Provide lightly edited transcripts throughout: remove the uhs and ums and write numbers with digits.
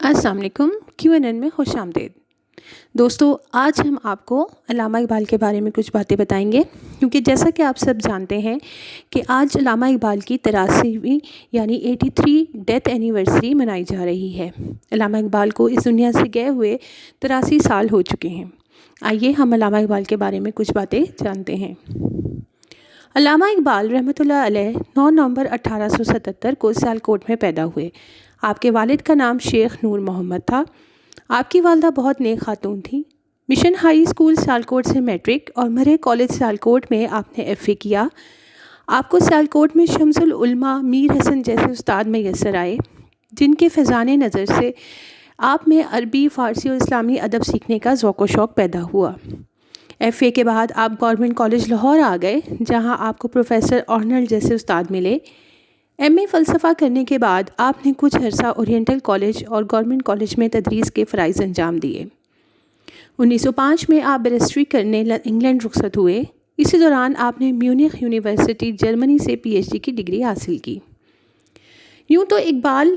السلام علیکم QNN میں خوش آمدید دوستو۔ آج ہم آپ کو علامہ اقبال کے بارے میں کچھ باتیں بتائیں گے، کیونکہ جیسا کہ آپ سب جانتے ہیں کہ آج علامہ اقبال کی 83ویں یعنی 83 ڈیتھ اینیورسری منائی جا رہی ہے۔ علامہ اقبال کو اس دنیا سے گئے ہوئے 83 سال ہو چکے ہیں۔ آئیے ہم علامہ اقبال کے بارے میں کچھ باتیں جانتے ہیں۔ علامہ اقبال رحمۃ اللہ علیہ 9 نومبر 1877 کو سیالکوٹ میں پیدا ہوئے۔ آپ کے والد کا نام شیخ نور محمد تھا۔ آپ کی والدہ بہت نیک خاتون تھیں۔ مشن ہائی اسکول سیالکوٹ سے میٹرک اور مرے کالج سیالکوٹ میں آپ نے FA کیا۔ آپ کو سیالکوٹ میں شمس العلماء میر حسن جیسے استاد میسر آئے، جن کے فیضان نظر سے آپ میں عربی، فارسی اور اسلامی ادب سیکھنے کا ذوق و شوق پیدا ہوا۔ FA کے بعد آپ گورنمنٹ کالج لاہور آ گئے، جہاں آپ کو پروفیسر آرنلڈ جیسے استاد ملے۔ MA فلسفہ کرنے کے بعد آپ نے کچھ عرصہ اورینٹل کالج اور گورنمنٹ کالج میں تدریس کے فرائض انجام دیے۔ 1905 میں آپ بیرسٹری کرنے انگلینڈ رخصت ہوئے۔ اسی دوران آپ نے میونخ یونیورسٹی جرمنی سے PhD کی ڈگری حاصل کی۔ یوں تو اقبال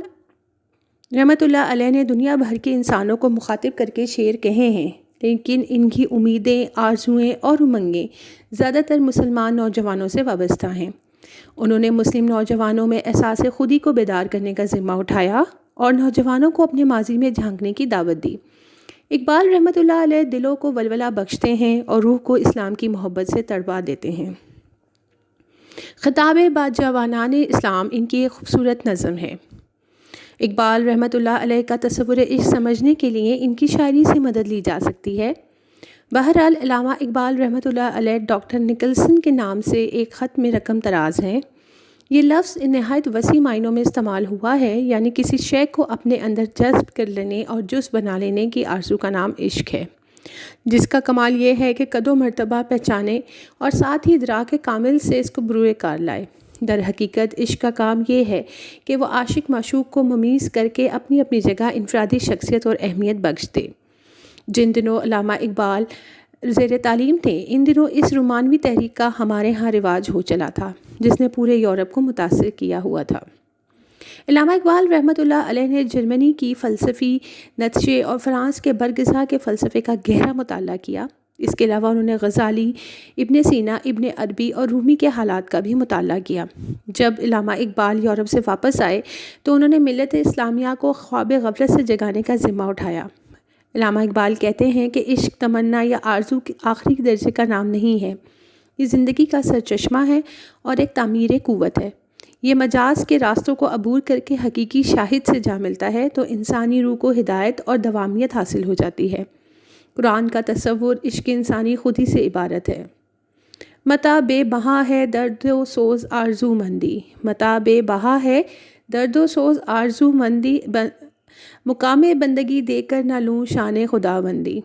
رحمۃ اللہ علیہ نے دنیا بھر کے انسانوں کو مخاطب کر کے شعر کہے ہیں، لیکن ان کی امیدیں، آرزوئیں اور امنگیں زیادہ تر مسلمان نوجوانوں سے وابستہ ہیں۔ انہوں نے مسلم نوجوانوں میں احساس خودی کو بیدار کرنے کا ذمہ اٹھایا اور نوجوانوں کو اپنے ماضی میں جھانکنے کی دعوت دی۔ اقبال رحمۃ اللہ علیہ دلوں کو ولولہ بخشتے ہیں اور روح کو اسلام کی محبت سے تڑپا دیتے ہیں۔ خطاب باجوانان اسلام ان کی ایک خوبصورت نظم ہے۔ اقبال رحمۃ اللہ علیہ کا تصور عشق سمجھنے کے لیے ان کی شاعری سے مدد لی جا سکتی ہے۔ بہرحال علامہ اقبال رحمۃ اللہ علیہ ڈاکٹر نکلسن کے نام سے ایک خط میں رقم طراز ہیں۔ یہ لفظ نہایت وسیع معنوں میں استعمال ہوا ہے، یعنی کسی شے کو اپنے اندر جذب کر لینے اور جز بنا لینے کی آرزو کا نام عشق ہے، جس کا کمال یہ ہے کہ قد و مرتبہ پہچانے اور ساتھ ہی ادراک کامل سے اس کو بروئے کار لائے۔ در حقیقت عشق کا کام یہ ہے کہ وہ عاشق معشوق کو ممیز کر کے اپنی اپنی جگہ انفرادی شخصیت اور اہمیت بخش دے۔ جن دنوں علامہ اقبال زیر تعلیم تھے، ان دنوں اس رومانوی تحریک کا ہمارے ہاں رواج ہو چلا تھا، جس نے پورے یورپ کو متاثر کیا ہوا تھا۔ علامہ اقبال رحمۃ اللہ علیہ نے جرمنی کی فلسفی نتشے اور فرانس کے برگزا کے فلسفے کا گہرا مطالعہ کیا۔ اس کے علاوہ انہوں نے غزالی، ابن سینا، ابن عربی اور رومی کے حالات کا بھی مطالعہ کیا۔ جب علامہ اقبال یورپ سے واپس آئے تو انہوں نے ملت اسلامیہ کو خواب غفلت سے جگانے کا ذمہ اٹھایا۔ علامہ اقبال کہتے ہیں کہ عشق تمنا یا آرزو کے آخری درجے کا نام نہیں ہے، یہ زندگی کا سرچشمہ ہے اور ایک تعمیر قوت ہے۔ یہ مجاز کے راستوں کو عبور کر کے حقیقی شاہد سے جا ملتا ہے تو انسانی روح کو ہدایت اور دوامیت حاصل ہو جاتی ہے۔ قرآن کا تصور عشق انسانی خودی سے عبارت ہے۔ متا بے بہا ہے درد و سوز آرزو مندی، متا بے بہا ہے درد و سوز آرزو مندی، مقام بندگی دے کر نہ لوں شان خدا بندی۔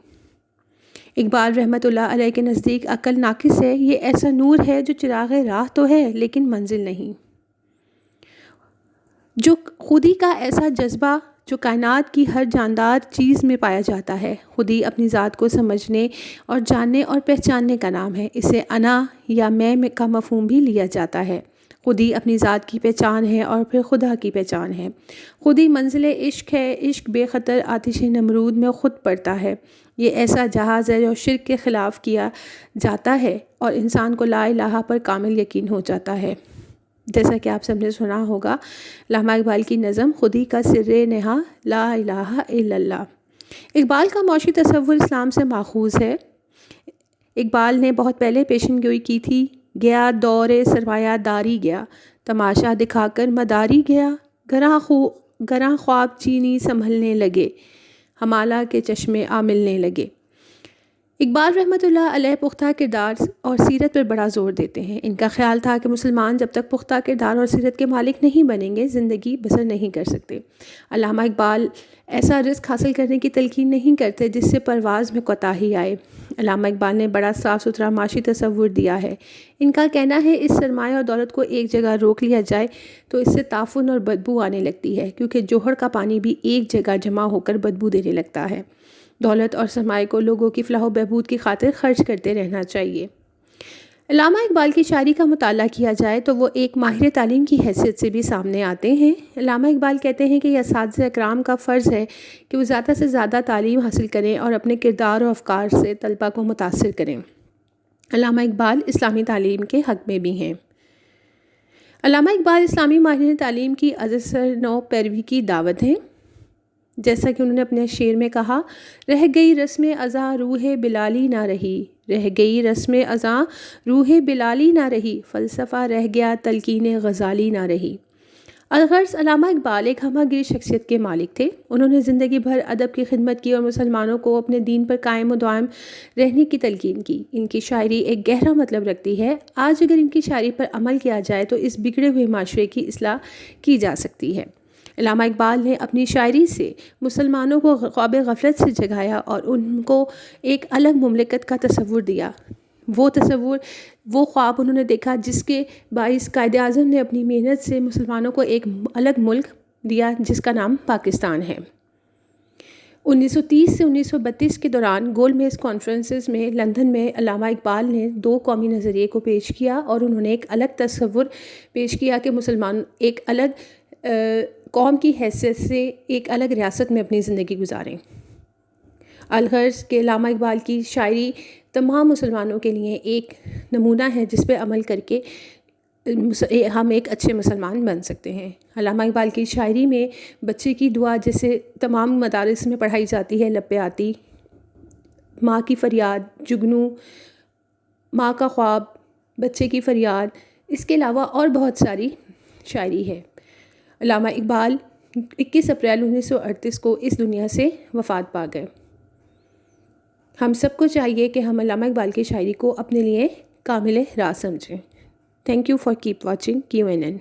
اقبال رحمۃ اللہ علیہ کے نزدیک عقل ناقص ہے، یہ ایسا نور ہے جو چراغ راہ تو ہے لیکن منزل نہیں، جو خودی کا ایسا جذبہ جو کائنات کی ہر جاندار چیز میں پایا جاتا ہے۔ خودی اپنی ذات کو سمجھنے اور جاننے اور پہچاننے کا نام ہے۔ اسے انا یا میں کا مفہوم بھی لیا جاتا ہے۔ خودی اپنی ذات کی پہچان ہے اور پھر خدا کی پہچان ہے۔ خودی منزل عشق ہے، عشق بے خطر آتش نمرود میں خود پڑتا ہے۔ یہ ایسا جہاز ہے جو شرک کے خلاف کیا جاتا ہے اور انسان کو لا الہ پر کامل یقین ہو جاتا ہے۔ جیسا کہ آپ سب نے سنا ہوگا علامہ اقبال کی نظم خودی کا سر نہا لا الہ الا اللہ۔ اقبال کا معاشی تصور اسلام سے ماخوذ ہے۔ اقبال نے بہت پہلے پیشن گوئی کی تھی: گیا دور سرمایہ داری گیا، تماشا دکھا کر مداری گیا، گراں خواب چینی سنبھلنے لگے، ہمالہ کے چشمے آ ملنے لگے۔ اقبال رحمۃ اللہ علیہ پختہ کردار اور سیرت پر بڑا زور دیتے ہیں۔ ان کا خیال تھا کہ مسلمان جب تک پختہ کردار اور سیرت کے مالک نہیں بنیں گے، زندگی بسر نہیں کر سکتے۔ علامہ اقبال ایسا رزق حاصل کرنے کی تلقین نہیں کرتے جس سے پرواز میں کوتاہی آئے۔ علامہ اقبال نے بڑا صاف ستھرا معاشی تصور دیا ہے۔ ان کا کہنا ہے اس سرمایہ اور دولت کو ایک جگہ روک لیا جائے تو اس سے تعفن اور بدبو آنے لگتی ہے، کیونکہ جوہر کا پانی بھی ایک جگہ جمع ہو کر بدبو دینے لگتا ہے۔ دولت اور سرمایہ کو لوگوں کی فلاح و بہبود کی خاطر خرچ کرتے رہنا چاہیے۔ علامہ اقبال کی شاعری کا مطالعہ کیا جائے تو وہ ایک ماہر تعلیم کی حیثیت سے بھی سامنے آتے ہیں۔ علامہ اقبال کہتے ہیں کہ یہ اساتذہ اکرام کا فرض ہے کہ وہ زیادہ سے زیادہ تعلیم حاصل کریں اور اپنے کردار و افکار سے طلباء کو متاثر کریں۔ علامہ اقبال اسلامی تعلیم کے حق میں بھی ہیں۔ علامہ اقبال اسلامی ماہرین تعلیم کی ازسر نو پیروی کی دعوت ہیں، جیسا کہ انہوں نے اپنے شعر میں کہا، رہ گئی رسم ازاں روح بلالی نہ رہی، رہ گئی رسم ازاں روح بلالی نہ رہی، فلسفہ رہ گیا تلقین غزالی نہ رہی۔ الغرض علامہ اقبال ایک ہمہ گیر شخصیت کے مالک تھے۔ انہوں نے زندگی بھر ادب کی خدمت کی اور مسلمانوں کو اپنے دین پر قائم و دائم رہنے کی تلقین کی۔ ان کی شاعری ایک گہرا مطلب رکھتی ہے۔ آج اگر ان کی شاعری پر عمل کیا جائے تو اس بگڑے ہوئے معاشرے کی اصلاح کی جا سکتی ہے۔ علامہ اقبال نے اپنی شاعری سے مسلمانوں کو خواب غفلت سے جگایا اور ان کو ایک الگ مملکت کا تصور دیا۔ وہ خواب انہوں نے دیکھا جس کے باعث قائد اعظم نے اپنی محنت سے مسلمانوں کو ایک الگ ملک دیا جس کا نام پاکستان ہے۔ 1930 سے 1932 کے دوران گول میز کانفرنسز میں لندن میں علامہ اقبال نے 2 قومی نظریے کو پیش کیا اور انہوں نے ایک الگ تصور پیش کیا کہ مسلمان ایک الگ قوم کی حیثیت سے ایک الگ ریاست میں اپنی زندگی گزاریں۔ الغرض کہ علامہ اقبال کی شاعری تمام مسلمانوں کے لیے ایک نمونہ ہے جس پہ عمل کر کے ہم ایک اچھے مسلمان بن سکتے ہیں۔ علامہ اقبال کی شاعری میں بچے کی دعا جیسے تمام مدارس میں پڑھائی جاتی ہے، لب پہ آتی، ماں کی فریاد، جگنو، ماں کا خواب، بچے کی فریاد، اس کے علاوہ اور بہت ساری شاعری ہے۔ علامہ اقبال 21 اپریل 1938 کو اس دنیا سے وفات پا گئے۔ ہم سب کو چاہیے کہ ہم علامہ اقبال کی شاعری کو اپنے لیے کامل راہ سمجھیں۔ Thank you for keep watching QNN۔